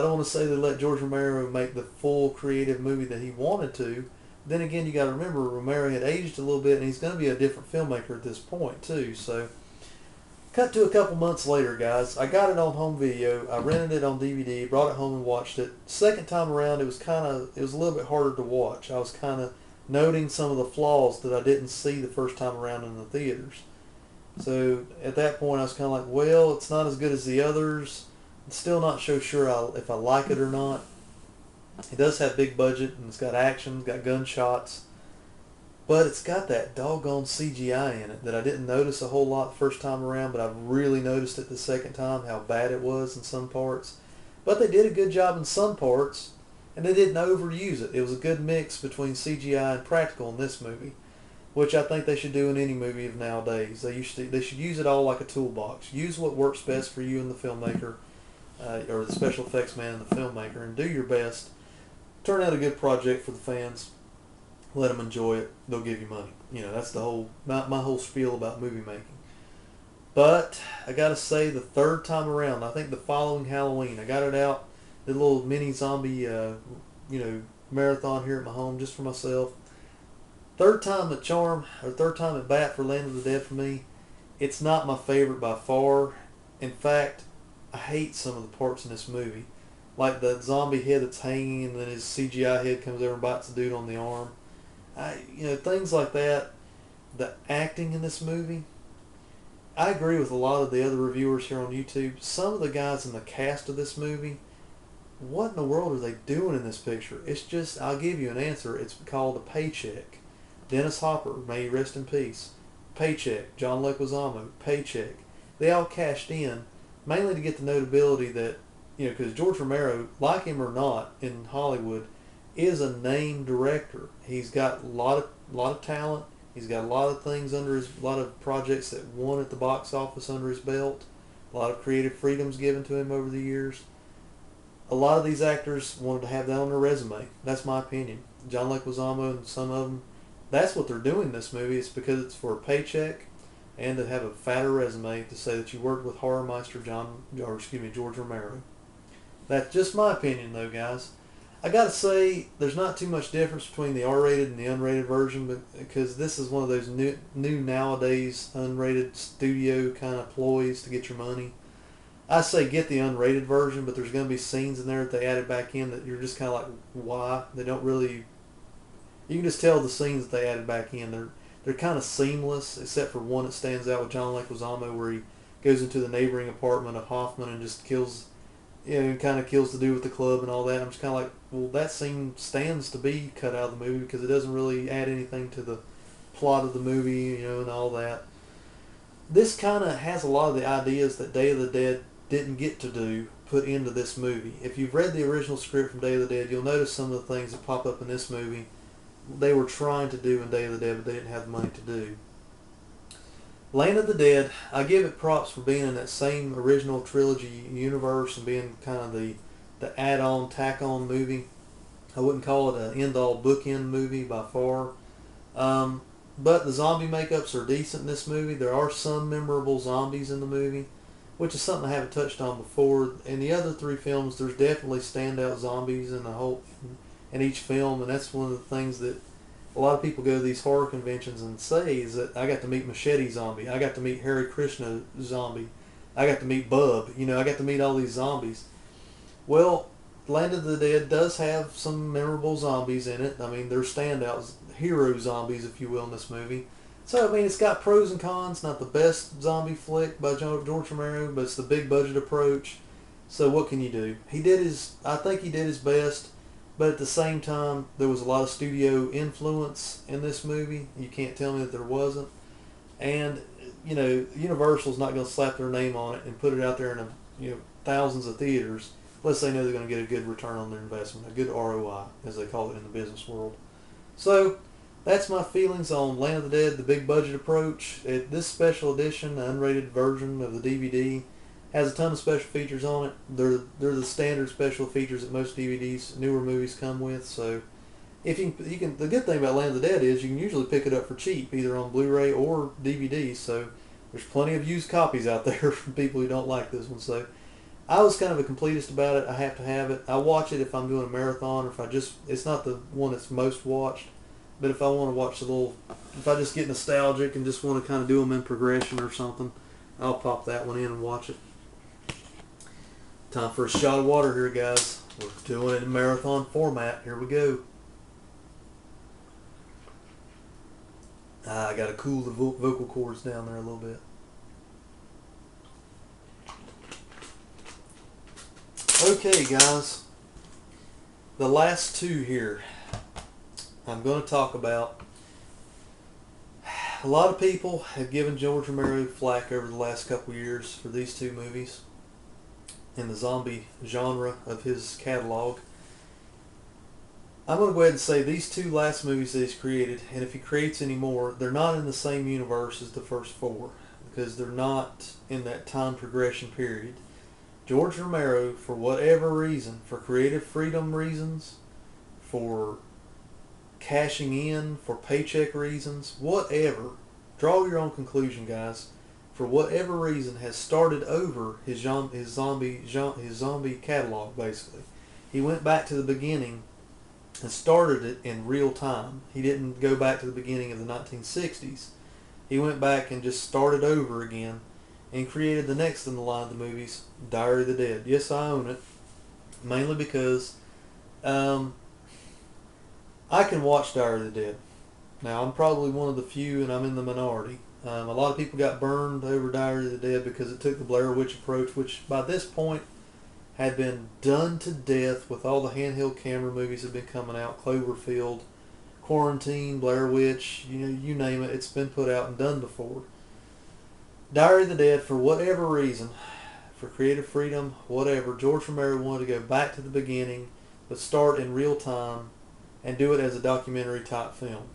I don't want to say they let George Romero make the full creative movie that he wanted to. Then again, you got to remember Romero had aged a little bit, and he's going to be a different filmmaker at this point too. So, cut to a couple months later, guys. I got it on home video. I rented it on DVD, brought it home and watched it. Second time around, it was a little bit harder to watch. I was kind of noting some of the flaws that I didn't see the first time around in the theaters. So at that point, I was kind of like, well, it's not as good as the others. I'm still not so sure if I like it or not. It does have big budget, and it's got action, it's got gunshots, but it's got that doggone CGI in it that I didn't notice a whole lot the first time around, but I really noticed it the second time, how bad it was in some parts. But they did a good job in some parts, and they didn't overuse it. It was a good mix between CGI and practical in this movie, which I think they should do in any movie of nowadays. They should use it all like a toolbox. Use what works best for you and the filmmaker, or the special effects man and the filmmaker, and do your best. Turn out a good project for the fans. Let them enjoy it. They'll give you money. You know, that's the whole my whole spiel about movie making. But I gotta say, the third time around, I think the following Halloween, I got it out, did a little mini zombie, marathon here at my home just for myself. Third time at charm, or third time at bat for Land of the Dead for me. It's not my favorite by far. In fact, I hate some of the parts in this movie. Like the zombie head that's hanging, and then his CGI head comes over and bites the dude on the arm. Things like that. The acting in this movie, I agree with a lot of the other reviewers here on YouTube. Some of the guys in the cast of this movie, what in the world are they doing in this picture? It's just, I'll give you an answer. It's called a paycheck. Dennis Hopper, may he rest in peace. Paycheck. John Leguizamo, paycheck. They all cashed in, mainly to get the notability that, because George Romero, like him or not, in Hollywood, is a named director. He's got a lot of talent. He's got a lot of things a lot of projects that won at the box office under his belt. A lot of creative freedoms given to him over the years. A lot of these actors wanted to have that on their resume. That's my opinion. John Leguizamo and some of them, that's what they're doing in this movie. It's because it's for a paycheck and to have a fatter resume to say that you worked with horror meister George Romero. That's just my opinion, though, guys. I gotta say, there's not too much difference between the R-rated and the unrated version, because this is one of those new nowadays unrated studio kind of ploys to get your money. I say get the unrated version, but there's going to be scenes in there that they added back in that you're just kind of like, why? They don't really. You can just tell the scenes that they added back in. They're kind of seamless, except for one that stands out with John Leguizamo, where he goes into the neighboring apartment of Hoffman and just kills. Kind of kills the dude with the club and all that. I'm just kind of like, well, that scene stands to be cut out of the movie because it doesn't really add anything to the plot of the movie, and all that. This kind of has a lot of the ideas that Day of the Dead didn't get to do put into this movie. If you've read the original script from Day of the Dead, you'll notice some of the things that pop up in this movie they were trying to do in Day of the Dead, but they didn't have the money to do. Land of the Dead, I give it props for being in that same original trilogy universe and being kind of the add-on, tack-on movie. I wouldn't call it an end-all bookend movie by far. But the zombie makeups are decent in this movie. There are some memorable zombies in the movie, which is something I haven't touched on before. In the other three films, there's definitely standout zombies in each film, and that's one of the things that a lot of people go to these horror conventions and say is that I got to meet Machete Zombie, I got to meet Hare Krishna Zombie, I got to meet Bub, I got to meet all these zombies. Well, Land of the Dead does have some memorable zombies in it. I mean, they're standouts, hero zombies, if you will, in this movie. So, I mean, it's got pros and cons. Not the best zombie flick by George Romero, but it's the big budget approach. So what can you do? I think he did his best. But at the same time, there was a lot of studio influence in this movie. You can't tell me that there wasn't. And, Universal's not going to slap their name on it and put it out there in thousands of theaters unless they know they're going to get a good return on their investment, a good ROI, as they call it in the business world. So, that's my feelings on Land of the Dead, the big budget approach. This special edition, the unrated version of the DVD, has a ton of special features on it. They're the standard special features that most DVDs, newer movies come with. So, if you can, the good thing about Land of the Dead is you can usually pick it up for cheap, either on Blu-ray or DVD. So, there's plenty of used copies out there for people who don't like this one. So, I was kind of a completist about it. I have to have it. I watch it if I'm doing a marathon, or if I just, it's not the one that's most watched, but if I want to watch a little, if I just get nostalgic and just want to kind of do them in progression or something, I'll pop that one in and watch it. Time for a shot of water here, guys. We're doing it in marathon format. Here we go. I got to cool the vocal cords down there a little bit. Okay, guys. The last two here I'm going to talk about. A lot of people have given George Romero flack over the last couple years for these two movies in the zombie genre of his catalog. I'm going to go ahead and say these two last movies that he's created, and if he creates any more, they're not in the same universe as the first four, because they're not in that time progression period. George Romero, for whatever reason, for creative freedom reasons, for cashing in, for paycheck reasons, whatever, draw your own conclusion, guys. For whatever reason, has started over his zombie catalog. Basically, he went back to the beginning and started it in real time. He didn't go back to the beginning of the 1960s. He went back and just started over again and created the next in the line of the movies, Diary of the Dead. Yes, I own it, mainly because I can watch Diary of the Dead. Now, I'm probably one of the few, and I'm in the minority. A lot of people got burned over Diary of the Dead because it took the Blair Witch approach, which by this point had been done to death with all the handheld camera movies that have been coming out. Cloverfield, Quarantine, Blair Witch, you name it, it's been put out and done before. Diary of the Dead, for whatever reason, for creative freedom, whatever, George Romero wanted to go back to the beginning, but start in real time and do it as a documentary type film.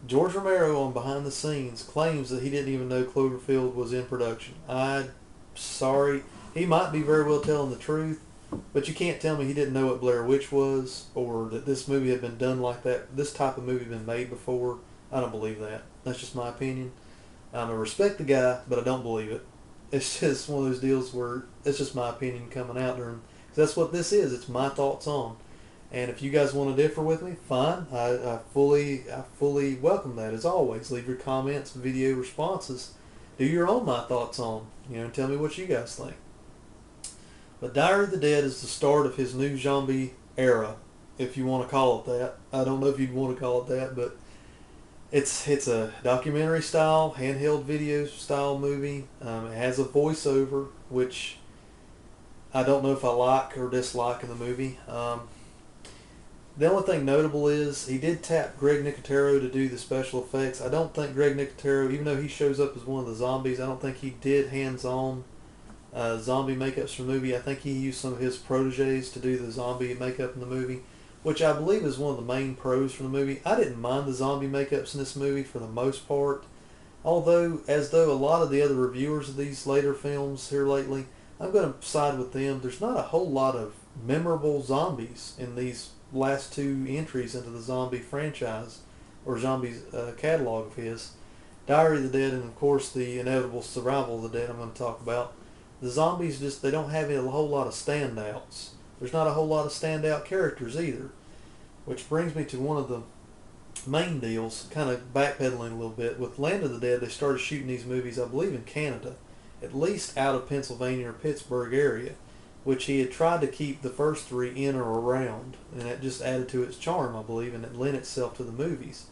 George Romero, on behind the scenes, claims that he didn't even know Cloverfield was in production. I'm sorry. He might be very well telling the truth, but you can't tell me he didn't know what Blair Witch was, or that this movie had been done like that. This type of movie had been made before. I don't believe that. That's just my opinion. I respect the guy, but I don't believe it. It's just one of those deals where it's just my opinion coming out during. Cause that's what this is. It's my thoughts on. And if you guys want to differ with me, fine. I fully welcome that, as always. Leave your comments, video responses. Do your own my thoughts on, and tell me what you guys think. But Diary of the Dead is the start of his new zombie era, if you want to call it that. I don't know if you'd want to call it that, but it's a documentary style, handheld video style movie. It has a voiceover, which I don't know if I like or dislike in the movie. The only thing notable is he did tap Greg Nicotero to do the special effects. I don't think Greg Nicotero, even though he shows up as one of the zombies, I don't think he did hands-on zombie makeups for the movie. I think he used some of his proteges to do the zombie makeup in the movie, which I believe is one of the main pros for the movie. I didn't mind the zombie makeups in this movie for the most part, although as though a lot of the other reviewers of these later films here lately, I'm going to side with them. There's not a whole lot of memorable zombies in these last two entries into the zombie franchise or zombies catalog of his. Diary of the Dead and of course the inevitable Survival of the Dead I'm going to talk about. The zombies just, they don't have a whole lot of standouts. There's not a whole lot of standout characters either, which brings me to one of the main deals, kind of backpedaling a little bit. With Land of the Dead, they started shooting these movies, I believe, in Canada, at least out of Pennsylvania or Pittsburgh area, which he had tried to keep the first three in or around, and that just added to its charm, I believe, and it lent itself to the movies.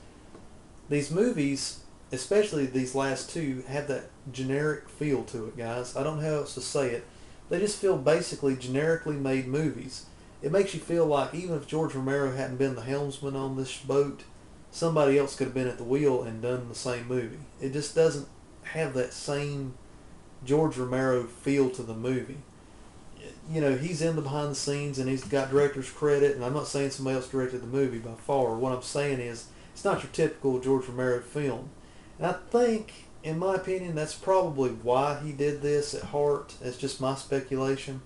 These movies, especially these last two, have that generic feel to it, guys. I don't know how else to say it. They just feel basically generically made movies. It makes you feel like even if George Romero hadn't been the helmsman on this boat, somebody else could have been at the wheel and done the same movie. It just doesn't have that same George Romero feel to the movie. He's in the behind the scenes and he's got director's credit, and I'm not saying somebody else directed the movie by far. What I'm saying is it's not your typical George Romero film. And I think, in my opinion, that's probably why he did this at heart. It's just my speculation.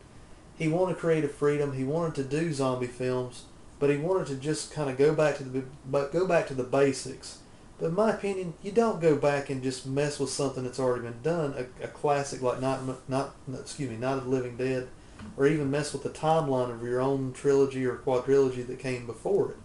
He wanted creative freedom. He wanted to do zombie films, but he wanted to just kind of go back to the basics. But in my opinion, you don't go back and just mess with something that's already been done. A classic like Night of the Living Dead, or even mess with the timeline of your own trilogy or quadrilogy that came before it.